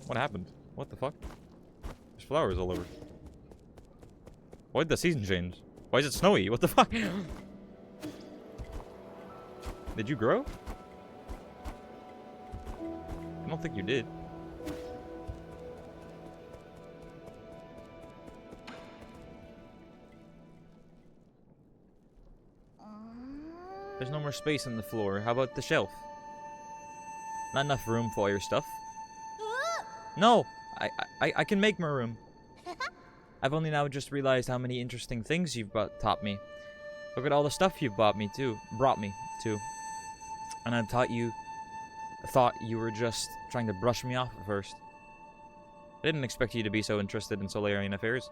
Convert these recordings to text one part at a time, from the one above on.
What happened? What the fuck? There's flowers all over. Why did the season change? Why is it snowy? What the fuck? Did you grow? I don't think you did. There's no more space on the floor. How about the shelf? Not enough room for all your stuff. No! I can make more room. I've only now just realized how many interesting things you've taught me. Look at all the stuff you've brought me too. And I thought you were just trying to brush me off at first. I didn't expect you to be so interested in Solarian affairs.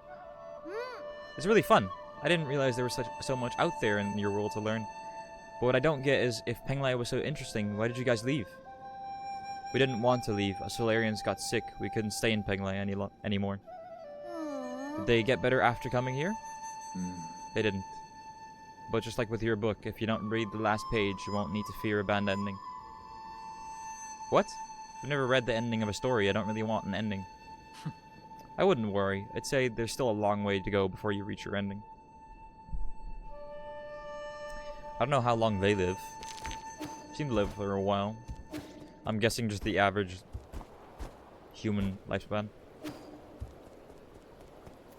It's really fun. I didn't realize there was so much out there in your world to learn. But what I don't get is, if Penglai was so interesting, why did you guys leave? We didn't want to leave. Us Solarians got sick. We couldn't stay in Penglai anymore. Did they get better after coming here? They didn't. But just like with your book, if you don't read the last page, you won't need to fear a bad ending. What? I've never read the ending of a story. I don't really want an ending. I wouldn't worry. I'd say there's still a long way to go before you reach your ending. I don't know how long they live. Seem to live for a while. I'm guessing just the average human lifespan. I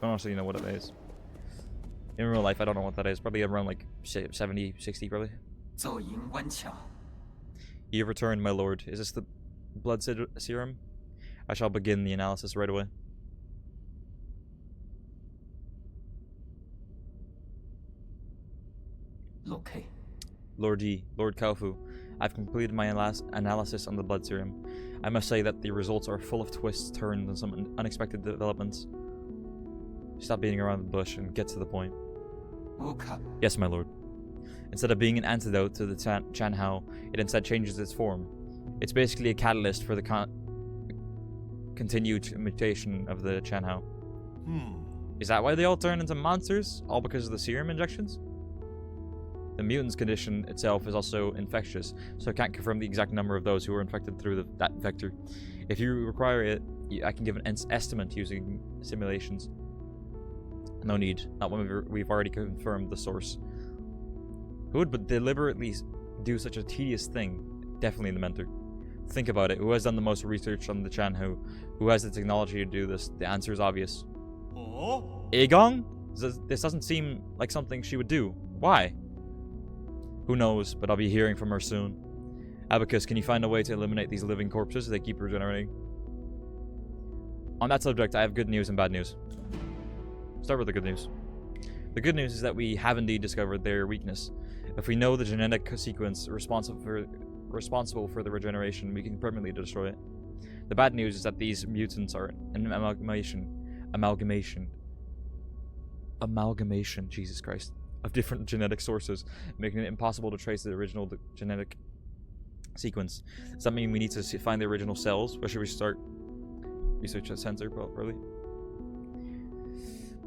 don't actually know what it is. In real life, I don't know what that is. Probably around like 70, 60 probably. You have returned, my lord. Is this the blood serum? I shall begin the analysis right away. Okay. Lord Yi, Lord Kaufu, I've completed my analysis on the blood serum. I must say that the results are full of twists, turns, and some unexpected developments. Stop beating around the bush and get to the point. Yes, my lord. Instead of being an antidote to the Chanhao, it instead changes its form. It's basically a catalyst for the continued mutation of the Chanhao. Is that why they all turn into monsters? All because of the serum injections? The mutant's condition itself is also infectious, so I can't confirm the exact number of those who were infected through that vector. If you require it, I can give an estimate using simulations. No need. Not when we've already confirmed the source. Who would deliberately do such a tedious thing? Definitely the mentor. Think about it. Who has done the most research on the Chanhu? Who has the technology to do this? The answer is obvious. Aegong? This doesn't seem like something she would do. Why? Who knows, but I'll be hearing from her soon. Abacus, can you find a way to eliminate these living corpses? They keep regenerating. On that subject, I have good news and bad news. Start with the good news. The good news is that we have indeed discovered their weakness. If we know the genetic sequence responsible for the regeneration, we can permanently destroy it. The bad news is that these mutants are an amalgamation, Jesus Christ, of different genetic sources, making it impossible to trace the original genetic sequence. Does that mean we need to find the original cells? Where should we start? Research that sensor, probably.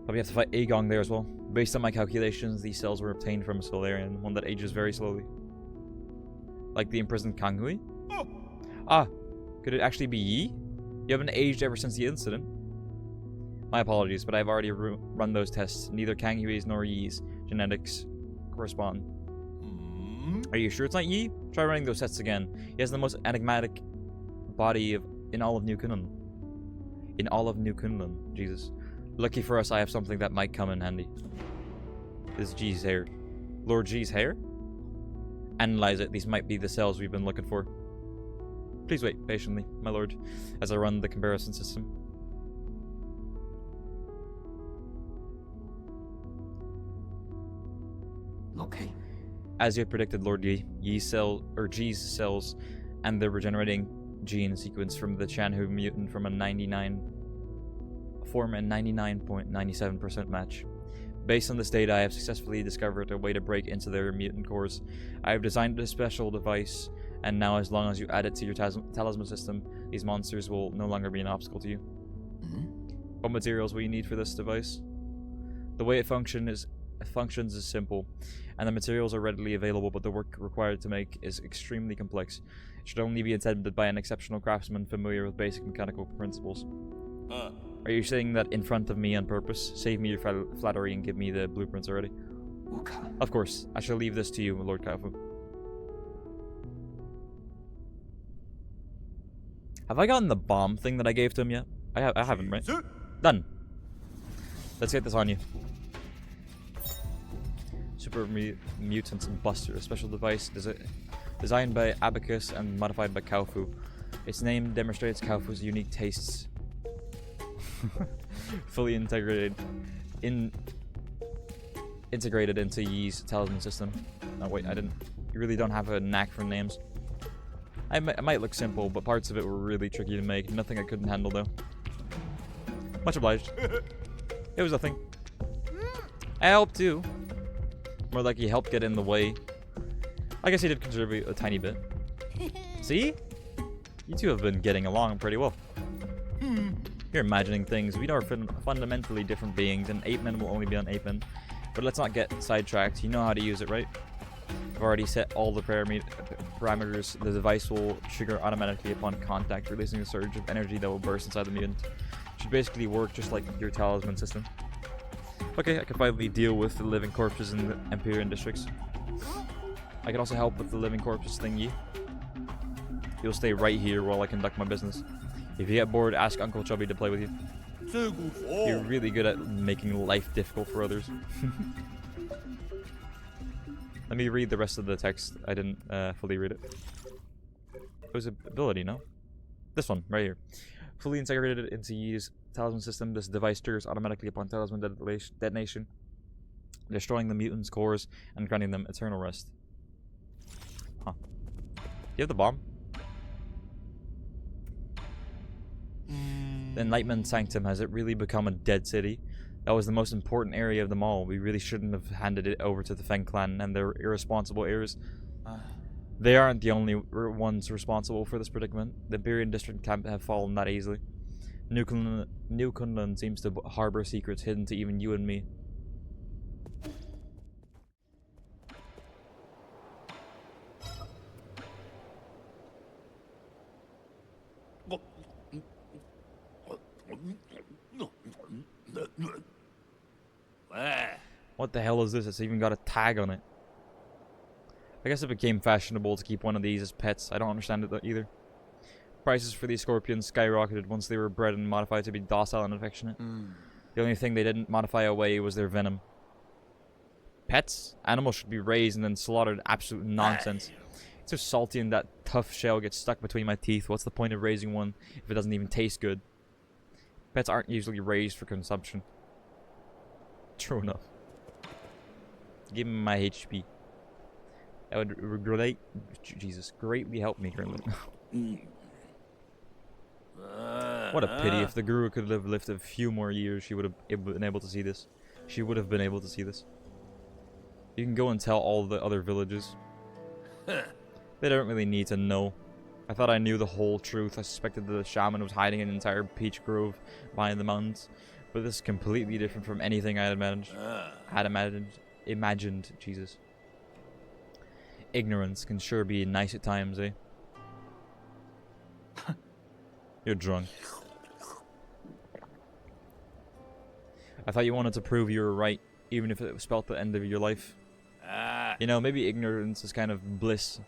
Probably have to fight Aegong there as well. Based on my calculations, these cells were obtained from a Solarian, one that ages very slowly. Like the imprisoned Kanghui? Ah, could it actually be Yi? You haven't aged ever since the incident. My apologies, but I've already run those tests. Neither Kanghui's nor Yi's genetics correspond. Are you sure it's not Yi? Try running those tests again. He has the most enigmatic body in all of New Kunlun. Jesus. Lucky for us, I have something that might come in handy. This is G's hair. Lord G's hair? Analyze it. These might be the cells we've been looking for. Please wait patiently, my lord, as I run the comparison system. Okay. As you had predicted, Lord Yi, G's cells and the regenerating gene sequence from the Chanhu mutant form a 99.97% match. Based on this data, I have successfully discovered a way to break into their mutant cores. I have designed a special device, and now as long as you add it to your talisman system, these monsters will no longer be an obstacle to you. What materials will you need for this device? The way it functions functions is simple, and the materials are readily available, but the work required to make is extremely complex. It should only be intended by an exceptional craftsman familiar with basic mechanical principles. Are you saying that in front of me on purpose? Save me your flattery and give me the blueprints already. Of course, I shall leave this to you, Lord Kaifu. Have I gotten the bomb thing that I gave to him yet? I haven't, right? Done. Let's get this on you. Super Mutants and Buster, a special device designed by Abacus and modified by Kaifu. Its name demonstrates Kaifu's unique tastes. Fully integrated into Yi's talisman system. Oh wait, you really don't have a knack for names. It might look simple, but parts of it were really tricky to make. Nothing I couldn't handle though. Much obliged. It was a thing. I helped too. More like he helped get in the way. I guess he did contribute a tiny bit. See? You two have been getting along pretty well. You're imagining things. We are fundamentally different beings, and Ape-Men will only be on Ape-Men. But let's not get sidetracked. You know how to use it, right? I've already set all the parameters. The device will trigger automatically upon contact, releasing a surge of energy that will burst inside the mutant. It should basically work just like your talisman system. Okay, I can finally deal with the living corpses in the Empyrean districts. I can also help with the living corpses thingy. You'll stay right here while I conduct my business. If you get bored, ask Uncle Chubby to play with you. You're really good at making life difficult for others. Let me read the rest of the text. I didn't fully read it. It was an ability, no? This one, right here. Fully integrated into Yi's talisman system, this device triggers automatically upon talisman detonation, destroying the mutant's cores and granting them eternal rest. Huh. You have the bomb? The Enlightenment Sanctum, has it really become a dead city? That was the most important area of them all. We really shouldn't have handed it over to the Feng clan and their irresponsible heirs. They aren't the only ones responsible for this predicament. The Empyrean district can't have fallen that easily. New Kunlun seems to harbor secrets hidden to even you and me. What the hell is this? It's even got a tag on it. I guess it became fashionable to keep one of these as pets. I don't understand it either. Prices for these scorpions skyrocketed once they were bred and modified to be docile and affectionate. The only thing they didn't modify away was their venom. Pets? Animals should be raised and then slaughtered. Absolute nonsense. It's so salty and that tough shell gets stuck between my teeth. What's the point of raising one if it doesn't even taste good? Pets aren't usually raised for consumption. True enough. Give me my HP. That would greatly help me currently. What a pity. If the guru could have lived a few more years, she would have been able to see this. She would have been able to see this. You can go and tell all the other villages. They don't really need to know. I thought I knew the whole truth. I suspected that the shaman was hiding an entire peach grove behind the mountains. But this is completely different from anything I had imagined. Jesus. Ignorance can sure be nice at times, eh? You're drunk. I thought you wanted to prove you were right, even if it spelled the end of your life. You know, maybe ignorance is kind of bliss.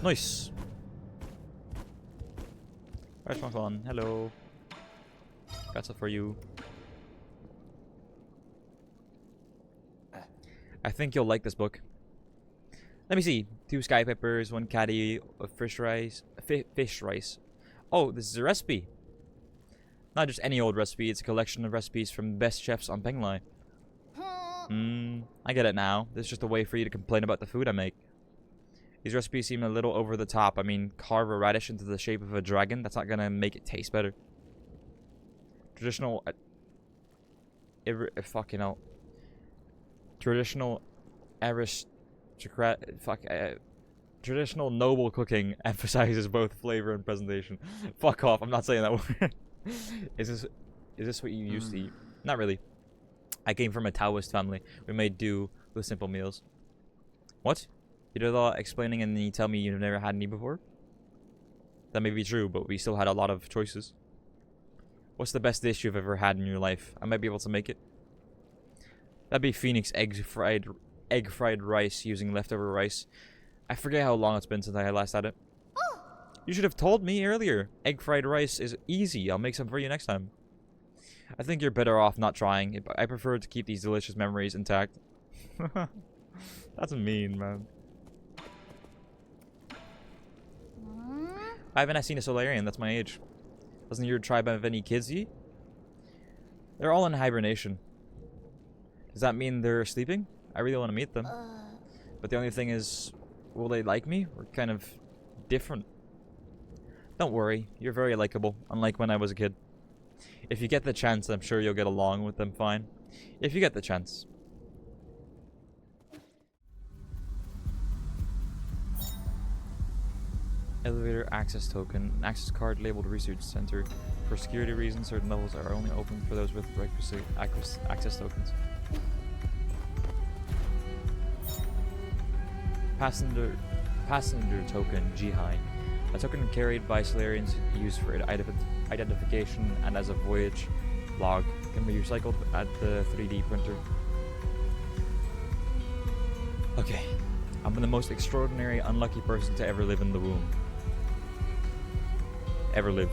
Nice. Where's my phone? Hello. Got stuff for you. I think you'll like this book. Let me see. 2 sky peppers, 1 caddy of fish rice. Fish rice. Oh, this is a recipe. Not just any old recipe. It's a collection of recipes from the best chefs on Penglai. I get it now. This is just a way for you to complain about the food I make. These recipes seem a little over the top. I mean, carve a radish into the shape of a dragon. That's not gonna make it taste better. Traditional... fucking hell. Traditional aristocrat... Traditional noble cooking emphasizes both flavor and presentation. Fuck off, I'm not saying that word. Is this what you used to eat? Not really. I came from a Taoist family. We made do with simple meals. What? You did a lot explaining and then you tell me you've never had any before? That may be true, but we still had a lot of choices. What's the best dish you've ever had in your life? I might be able to make it. That'd be Phoenix egg fried rice using leftover rice. I forget how long it's been since I last had it. You should have told me earlier. Egg fried rice is easy. I'll make some for you next time. I think you're better off not trying. I prefer to keep these delicious memories intact. That's mean, man. I haven't seen a Solarian. That's my age. Doesn't your tribe have any kids yet? They're all in hibernation. Does that mean they're sleeping? I really want to meet them. But the only thing is, will they like me? We're kind of different. Don't worry, you're very likable, unlike when I was a kid. If you get the chance, I'm sure you'll get along with them fine. If you get the chance. Elevator access token. An access card labeled Research Center. For security reasons, certain levels are only open for those with requisite access tokens. Passenger token, Jihai. A token carried by Solarians used for identification and as a voyage log. Can be recycled at the 3D printer. Okay. I'm the most extraordinary, unlucky person to ever live in the womb. Ever live.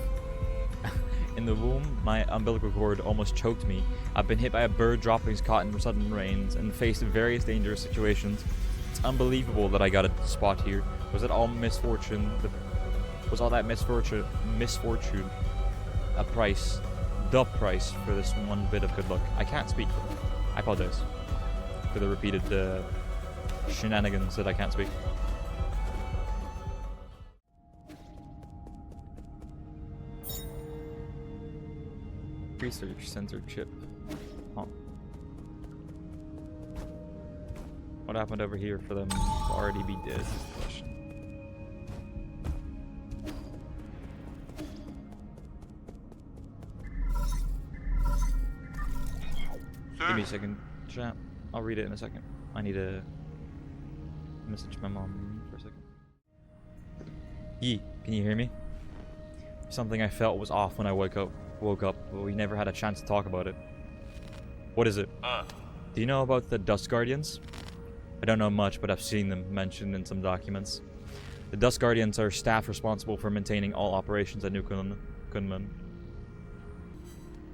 In the womb, my umbilical cord almost choked me. I've been hit by a bird dropping caught in sudden rains and faced various dangerous situations. It's unbelievable that I got a spot here. Was it all misfortune? Was all that misfortune a price? The price for this one bit of good luck? I can't speak. I apologize for the repeated shenanigans that I can't speak. Research Center chip. Huh. What happened over here for them to already be dead? Is the question. Give me a second, chat. I'll read it in a second. I need to message my mom for a second. Yee, can you hear me? Something I felt was off when I woke up, but we never had a chance to talk about it. What is it? Do you know about the Dust Guardians? I don't know much, but I've seen them mentioned in some documents. The Dust Guardians are staff responsible for maintaining all operations at New Kunlun.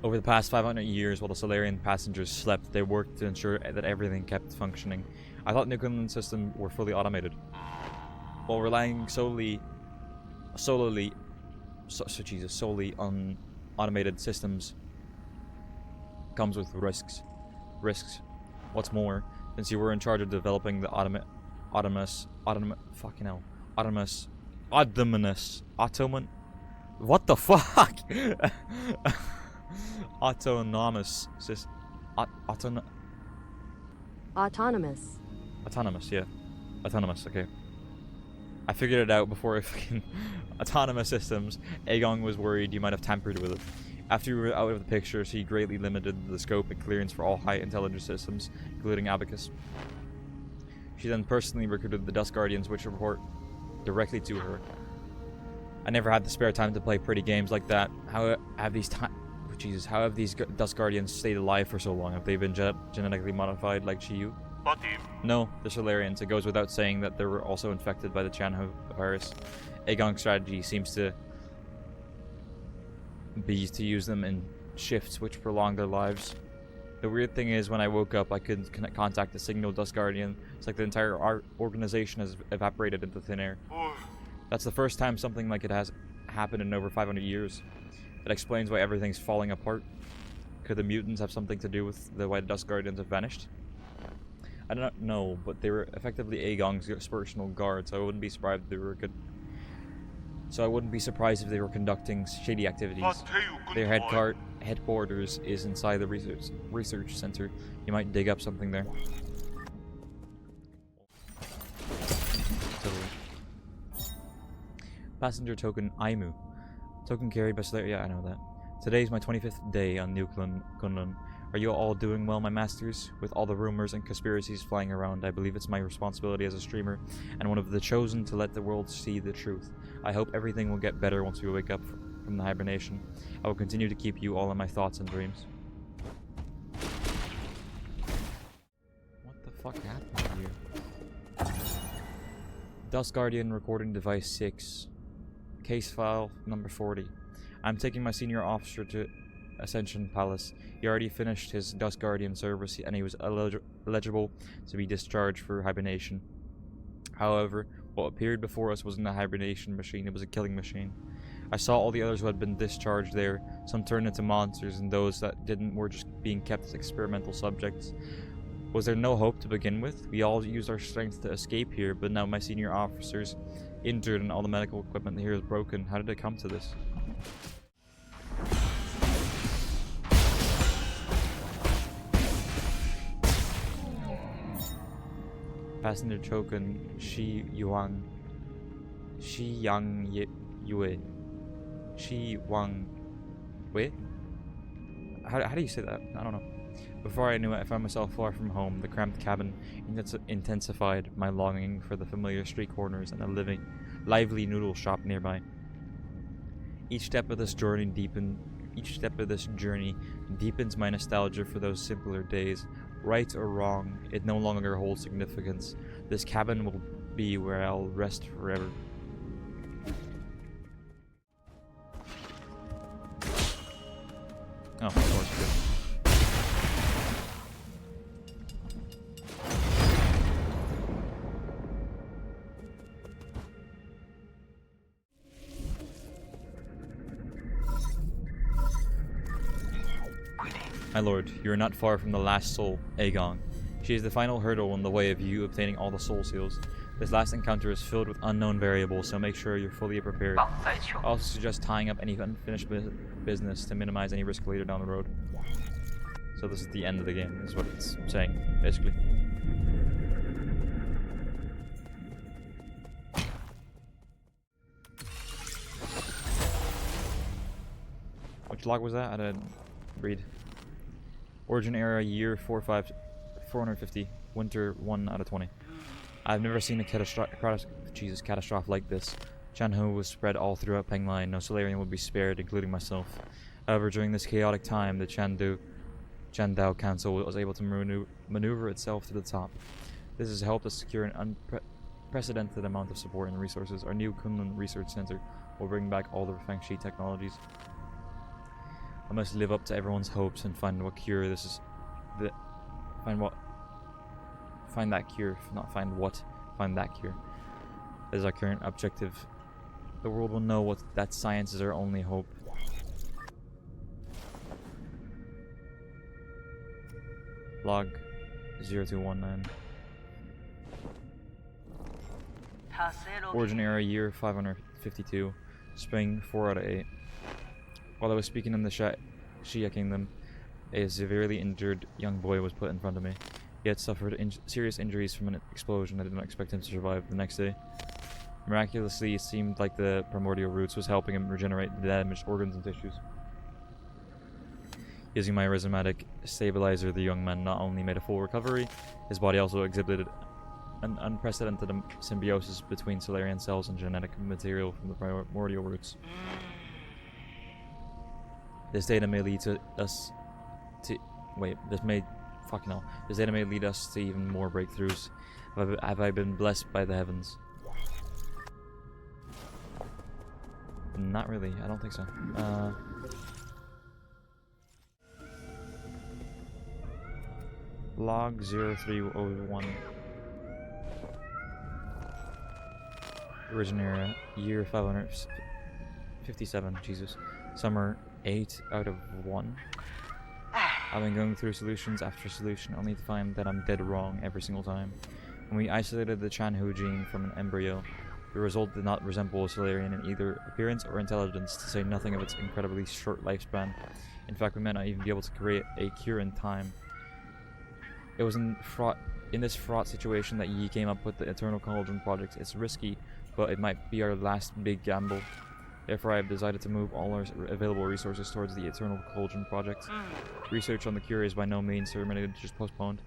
Over the past 500 years, while the Solarian passengers slept, they worked to ensure that everything kept functioning. I thought New Kunlun systems were fully automated. While relying solely on automated systems comes with risks. What's more, since you were in charge of developing the autonomous what the fuck? Autonomous, yeah. Autonomous, okay. I figured it out before fucking autonomous systems. Aegon was worried you might have tampered with it. After you were out of the pictures, he greatly limited the scope and clearance for all high intelligence systems, including Abacus. She then personally recruited the Dust Guardians, which report directly to her. I never had the spare time to play pretty games like that. How have these Dust Guardians stayed alive for so long? Have they been genetically modified like Chiyu? No, the Solarians. It goes without saying that they were also infected by the Chanho virus. Aegon's strategy seems to be to use them in shifts which prolong their lives. The weird thing is, when I woke up, I couldn't contact a single Dust Guardian. It's like the entire organization has evaporated into thin air. That's the first time something like it has happened in over 500 years. It explains why everything's falling apart. Could the mutants have something to do with why the Dust Guardians have vanished? I don't know, but they were effectively Aegon's personal guard, so I wouldn't be surprised if they were conducting shady activities. Their headquarters is inside the research center. You might dig up something there. Totally. Passenger token Aimu. Token carried by Slayer. Yeah, I know that. Today is my 25th day on New Kunlun. Are you all doing well, my masters? With all the rumors and conspiracies flying around, I believe it's my responsibility as a streamer and one of the chosen to let the world see the truth. I hope everything will get better once we wake up from the hibernation. I will continue to keep you all in my thoughts and dreams. What the fuck happened here? Dust Guardian recording device 6. Case file number 40. I'm taking my senior officer to Ascension Palace. He already finished his Dust Guardian service and he was eligible to be discharged for hibernation. However, what appeared before us wasn't a hibernation machine, it was a killing machine. I saw all the others who had been discharged there. Some turned into monsters and those that didn't were just being kept as experimental subjects. Was there no hope to begin with? We all used our strength to escape here, but now my senior officer's injured and all the medical equipment here is broken. How did it come to this? Passenger token Shi Yang Yue. Shi Wang Wei? How do you say that? I don't know. Before I knew it, I found myself far from home. The cramped cabin intensified my longing for the familiar street corners and a lively noodle shop nearby. Each step of this journey deepens my nostalgia for those simpler days. Right or wrong, it no longer holds significance. This cabin will be where I'll rest forever. Oh, of course, good. My lord, you are not far from the last soul, Aegon. She is the final hurdle in the way of you obtaining all the soul seals. This last encounter is filled with unknown variables, so make sure you're fully prepared. I also suggest tying up any unfinished business to minimize any risk later down the road. So this is the end of the game, is what it's saying, basically. Which log was that? I didn't read. Origin era year 450, winter 1 out of 20. I've never seen a catastrophe like this. Chanhu was spread all throughout Pengline. No Solarian would be spared, including myself. However, during this chaotic time, the Chandao Council was able to maneuver itself to the top. This has helped us secure an unprecedented amount of support and resources. Our new Kunlun Research Center will bring back all the Fengshi technologies. I must live up to everyone's hopes and find what cure this is. Find that cure. Find that cure. That is our current objective. The world will know that science is our only hope. Log 0219. Origin era year 552. Spring 4 out of 8. While I was speaking in the Shia Kingdom, a severely injured young boy was put in front of me. He had suffered serious injuries from an explosion. I did not expect him to survive the next day. Miraculously, it seemed like the primordial roots was helping him regenerate the damaged organs and tissues. Using my rhizomatic stabilizer, the young man not only made a full recovery, his body also exhibited an unprecedented symbiosis between Solarian cells and genetic material from the primordial roots. This data may lead us to even more breakthroughs. Have I been blessed by the heavens? Not really. I don't think so. Log 0301. Origin era, year 557. Jesus. Summer 8 out of 1. I've been going through solutions after solution, only to find that I'm dead wrong every single time. When we isolated the Chanhu gene from an embryo, the result did not resemble a Solarian in either appearance or intelligence, to say nothing of its incredibly short lifespan. In fact, we might not even be able to create a cure in time. It was in this fraught situation that Yi came up with the Eternal Cauldron project. It's risky, but it might be our last big gamble. Therefore, I have decided to move all our available resources towards the Eternal Cauldron project. Research on the cure is by no means terminated, just postponed.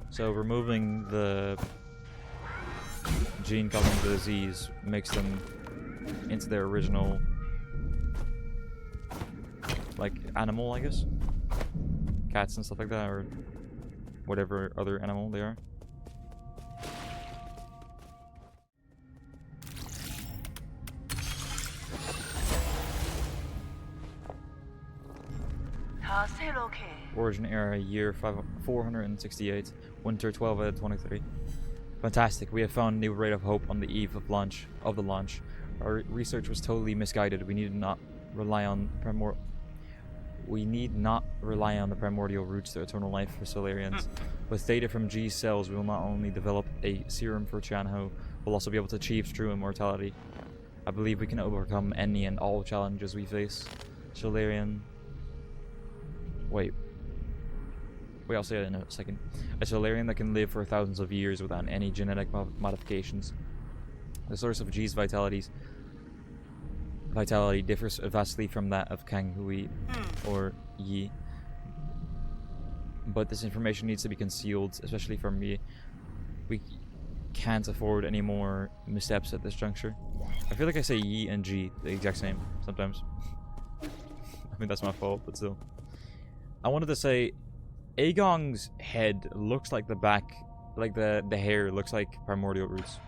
So removing the gene causing the disease makes them into their original, like, animal, I guess? Cats and stuff like that, or whatever other animal they are. Origin era, year 468, winter 12 out of 23. Fantastic, we have found a new ray of hope on the eve of the launch. Our research was totally misguided. We need not rely on the primordial roots to eternal life for Solarians. With data from G's cells, we will not only develop a serum for Chanho, we'll also be able to achieve true immortality. I believe we can overcome any and all challenges we face. Solarian... Wait, I'll say that in a second. A Solarian that can live for thousands of years without any genetic modifications. The source of G's vitality differs vastly from that of Kang Hui or Yi. But this information needs to be concealed, especially from me. We can't afford any more missteps at this juncture. I feel like I say Yi and G the exact same sometimes. I mean, that's my fault, but still. I wanted to say Agong's head looks like the back, like the hair looks like primordial roots.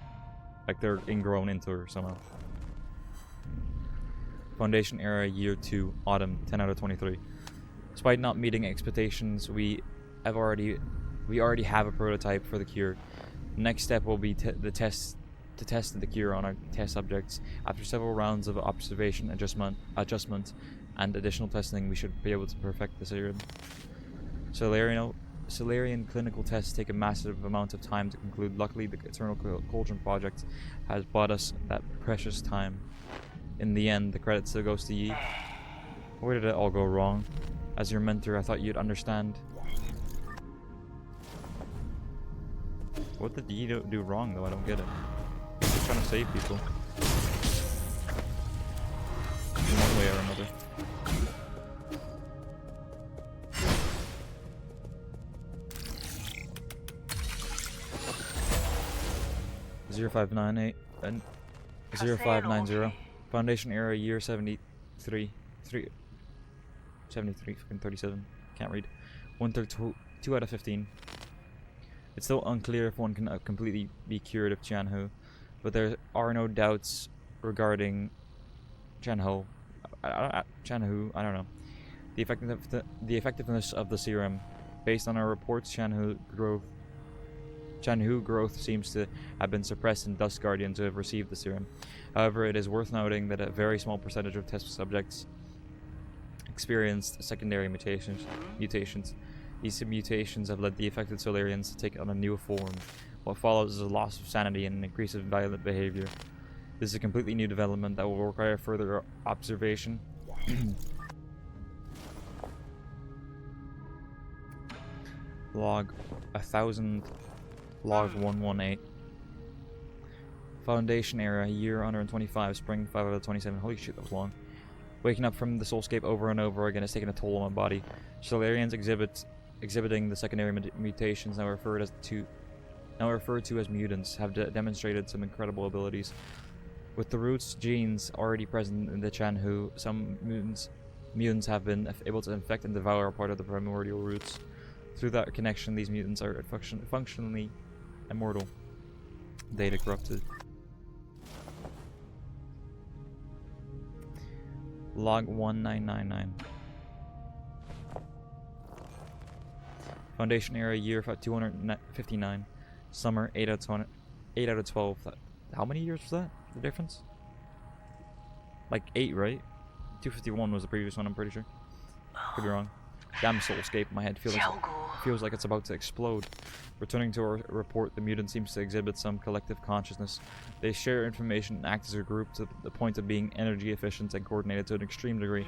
Like they're ingrown into her somehow. Foundation era, year 2, autumn, 10 out of 23. Despite not meeting expectations, we already have a prototype for the cure. The next step will be to test the cure on our test subjects. After several rounds of observation, adjustment, and additional testing, we should be able to perfect the serum. Solarian clinical tests take a massive amount of time to conclude. Luckily, the Eternal Cauldron project has bought us that precious time. In the end, the credit still goes to Yi. Where did it all go wrong? As your mentor, I thought you'd understand. What did Yi do wrong, though? I don't get it. He's trying to save people. In one way or another. .0598 and 0590. Foundation era, year 73. 73, fucking 37. Can't read. Winter 2 out of 15. It's still unclear if one can completely be cured of Chanho, but there are no doubts regarding Chanhu. I don't know. The effectiveness of the serum. Based on our reports, Chanhu growth seems to have been suppressed in Dust Guardians who have received the serum. However, it is worth noting that a very small percentage of test subjects experienced secondary mutations. These mutations have led the affected Solarians to take on a new form. What follows is a loss of sanity and an increase of violent behavior. This is a completely new development that will require further observation. Log 118. Foundation era, year 125, spring 5 out of 27. Holy shit, that was long. Waking up from the soulscape over and over again has taken a toll on my body. Solarians exhibiting the secondary mutations now referred to as mutants have demonstrated some incredible abilities. With the roots genes already present in the Chanhu, some mutants have been able to infect and devour part of the primordial roots. Through that connection, these mutants are functionally immortal. Data corrupted. Log 1999. Foundation era, year 259. Summer 8 out of 12. How many years was that? The difference? Like 8, right? 251 was the previous one, I'm pretty sure. Could be wrong. Damn soulscape, my head feels like it's about to explode. Returning to our report, the mutant seems to exhibit some collective consciousness. They share information and act as a group to the point of being energy efficient and coordinated to an extreme degree.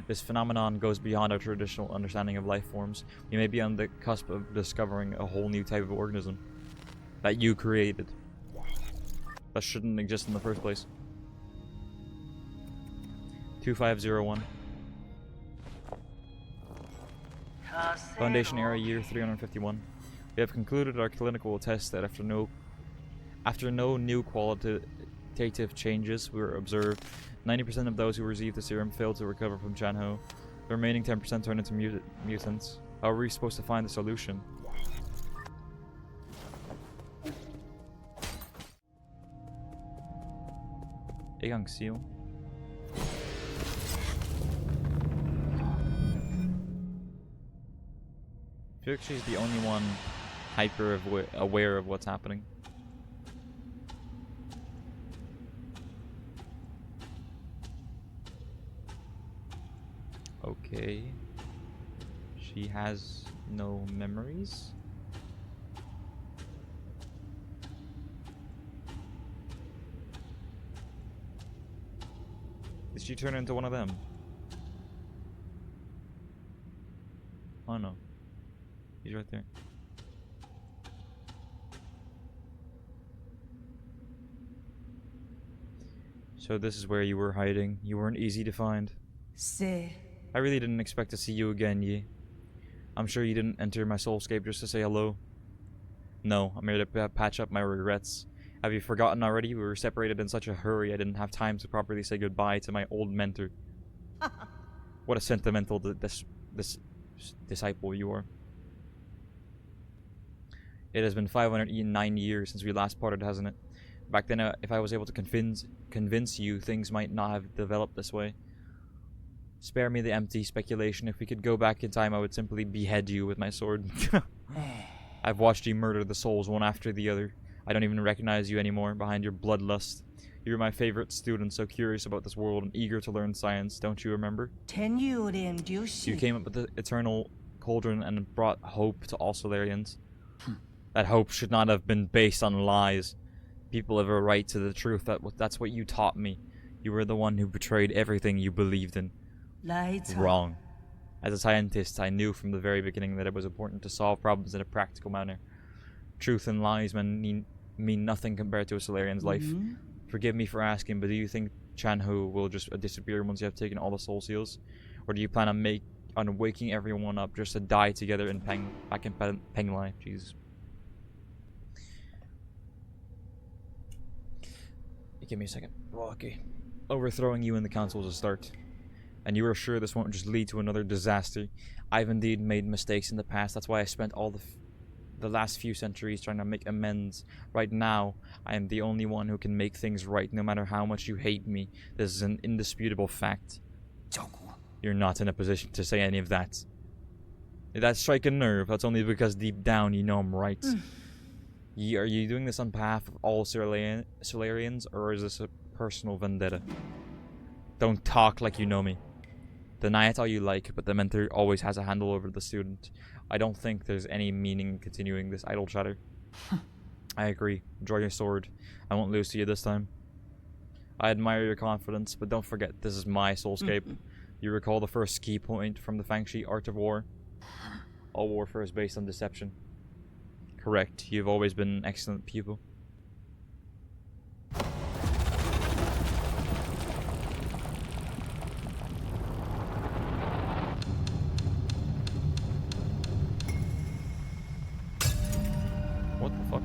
This phenomenon goes beyond our traditional understanding of life forms. We may be on the cusp of discovering a whole new type of organism. that you created. That shouldn't exist in the first place. 2501. Foundation era year 351. We have concluded our clinical test that after no new qualitative changes were observed, 90% of those who received the serum failed to recover from Chanho. The remaining 10% turned into mutants. How are we supposed to find the solution? Igang seal. I feel like she's the only one hyper aware of what's happening. Okay. She has no memories? Did she turn into one of them? Oh no. He's right there. So this is where you were hiding. You weren't easy to find. I really didn't expect to see you again, Yi. I'm sure you didn't enter my soulscape just to say hello. No, I'm here to patch up my regrets. Have you forgotten already? We were separated in such a hurry I didn't have time to properly say goodbye to my old mentor. What a sentimental disciple you are. It has been 509 years since we last parted, hasn't it? Back then, if I was able to convince you, things might not have developed this way. Spare me the empty speculation. If we could go back in time, I would simply behead you with my sword. I've watched you murder the souls one after the other. I don't even recognize you anymore behind your bloodlust. You're my favorite student, so curious about this world and eager to learn science, don't you remember? You came up with the eternal cauldron and brought hope to all Solarians. That hope should not have been based on lies. People have a right to the truth. That's what you taught me. You were the one who betrayed everything you believed in. Wrong. As a scientist, I knew from the very beginning that it was important to solve problems in a practical manner. Truth and lies mean nothing compared to a Solarian's life. Forgive me for asking, but do you think Chanhu will just disappear once you have taken all the soul seals? Or do you plan on waking everyone up just to die together in back in Penglai? Jesus. Give me a second. Oh, okay. Overthrowing you in the council is a start. And you are sure this won't just lead to another disaster. I've indeed made mistakes in the past. That's why I spent all the last few centuries trying to make amends. Right now, I am the only one who can make things right, no matter how much you hate me. This is an indisputable fact. You're not in a position to say any of that. If that strike a nerve, that's only because deep down you know I'm right. Are you doing this on behalf of all Solarians, or is this a personal vendetta? Don't talk like you know me. Deny it all you like, but the mentor always has a handle over the student. I don't think there's any meaning in continuing this idle chatter. I agree. Draw your sword. I won't lose to you this time. I admire your confidence, but don't forget, this is my soulscape. You recall the first key point from the Fangshi Art of War? All warfare is based on deception. Correct. You've always been an excellent pupil. What the fuck?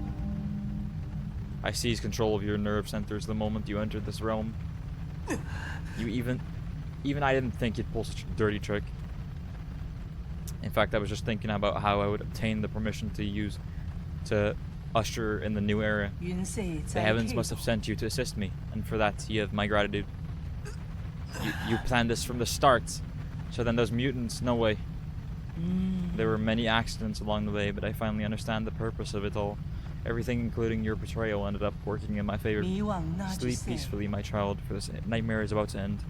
I seized control of your nerve centers the moment you entered this realm. You even I didn't think you'd pull such a dirty trick. In fact, I was just thinking about how I would obtain the permission to usher in the new era. The heavens must have sent you to assist me, and for that you have my gratitude. You planned this from the start, so then those mutants, no way. There were many accidents along the way, but I finally understand the purpose of it all. Everything, including your betrayal, ended up working in my favor. Sleep peacefully, my child, for this nightmare is about to end.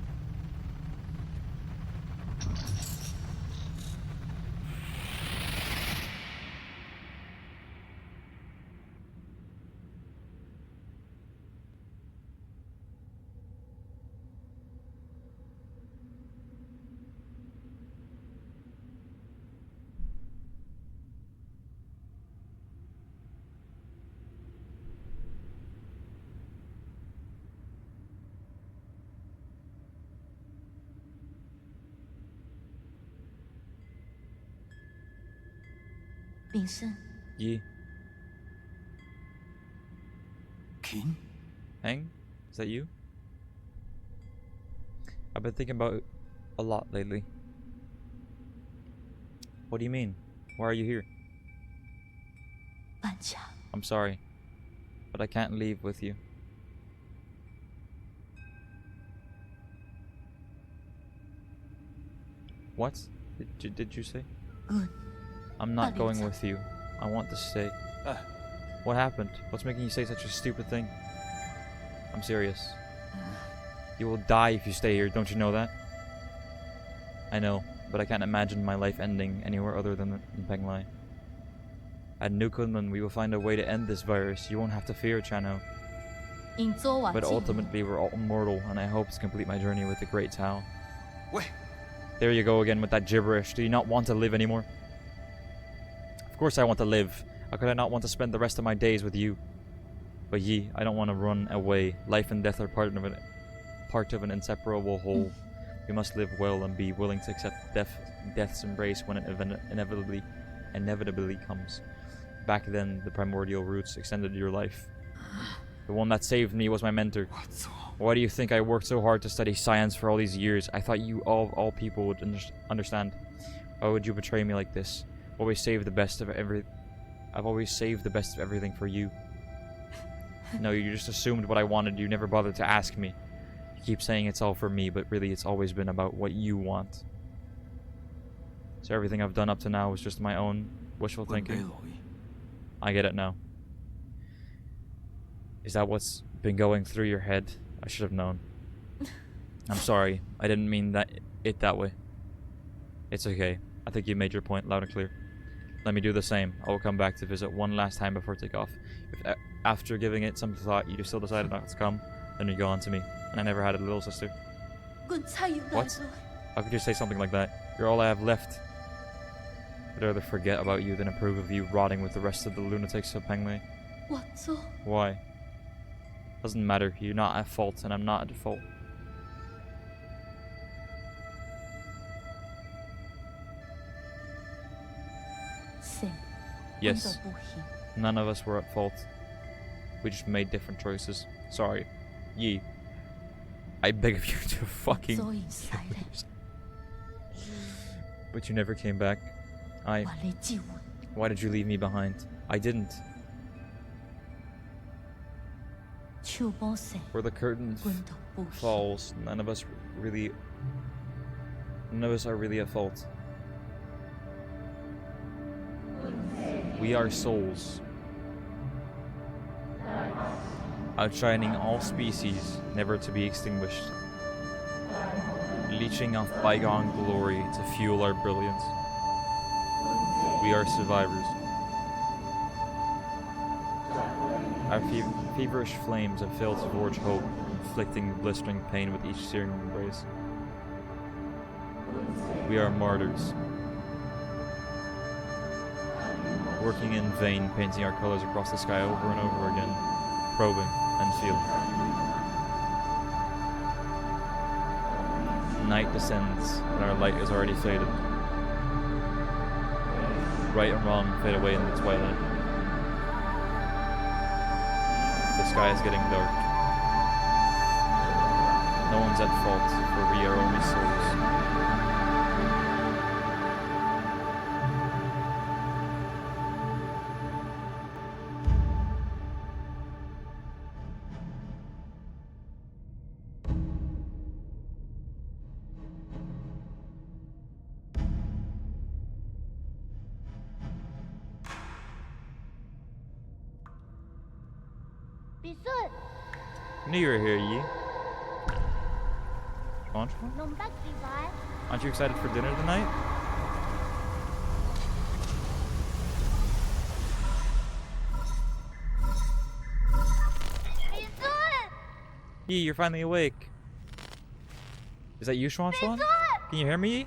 Yi. King? Hang? Is that you? I've been thinking about it a lot lately. What do you mean? Why are you here? I'm sorry, but I can't leave with you. What? Did you say? I'm not going with you. I want to stay. What happened? What's making you say such a stupid thing? I'm serious. You will die if you stay here, don't you know that? I know, but I can't imagine my life ending anywhere other than in Penglai. At New Kunlun, we will find a way to end this virus. You won't have to fear, Chano. But ultimately, we're all immortal, and I hope to complete my journey with the Great Tao. Wait. There you go again with that gibberish. Do you not want to live anymore? Of course I want to live. How could I not want to spend the rest of my days with you? But Yi, I don't want to run away. Life and death are part of an inseparable whole. We must live well and be willing to accept death's embrace when it inevitably comes. Back then, the primordial roots extended your life. The one that saved me was my mentor. Why do you think I worked so hard to study science for all these years? I thought you all people would understand. Why would you betray me like this? I've always saved the best of everything for you. No, you just assumed what I wanted. You never bothered to ask me. You keep saying it's all for me, but really it's always been about what you want. So everything I've done up to now was just my own wishful thinking. I get it now. Is that what's been going through your head? I should have known. I'm sorry. I didn't mean that way. It's okay. I think you made your point loud and clear. Let me do the same. I will come back to visit one last time before takeoff. If after giving it some thought you still decided not to come, then you go on to me. And I never had a little sister. What? How could you say something like that? You're all I have left. I'd rather forget about you than approve of you rotting with the rest of the lunatics of Penglai. Why? Doesn't matter. You're not at fault, and I'm not at fault. Yes. None of us were at fault. We just made different choices. Sorry. Yi. I beg of you to fucking... But you never came back. Why did you leave me behind? I didn't. Where the curtain falls, none of us are really at fault. We are souls, outshining all species, never to be extinguished, leeching off bygone glory to fuel our brilliance. We are survivors. Our feverish flames have failed to forge hope, inflicting blistering pain with each searing embrace. We are martyrs, working in vain, painting our colors across the sky over and over again, probing and feeling. Night descends, and our light is already faded. Right and wrong fade away in the twilight. The sky is getting dark. No one's at fault, for we are only souls. I knew you were here, Yi. Aren't you excited for dinner tonight? Yi, you're finally awake. Is that you, Schwan? Can you hear me, Yi?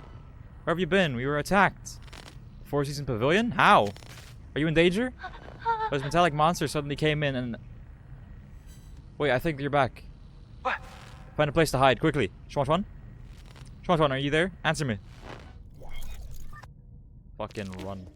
Where have you been? We were attacked. Four Seasons Pavilion? How? Are you in danger? Those metallic monsters suddenly came in and... Wait, I think you're back. What? Find a place to hide, quickly. Schwan? Schwan, are you there? Answer me. Fucking run.